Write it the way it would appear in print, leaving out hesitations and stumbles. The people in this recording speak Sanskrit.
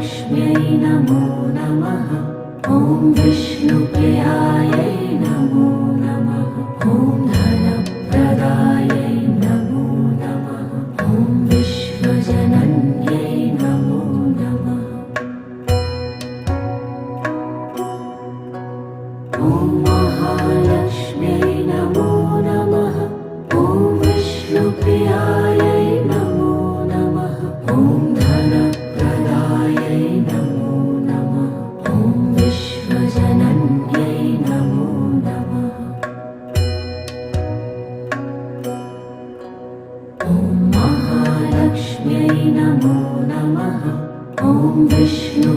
महालक्ष्म्यै नमो नमः। ॐ विष्णुप्रियायै नमो नमः। ॐ धनप्रदायै नमो नमः। ॐ विश्वजनन्यै नमो नमः। ॐ महालक्ष्म्यै नमो नमः। ॐ विष्णुप्रियायै नमो नमः। ॐ धनप्रदायै नमो नमः। ॐ विश्वजनन्यै नमो नमः। ॐ महालक्ष्म्यै नमो नमः। ॐ विष्णु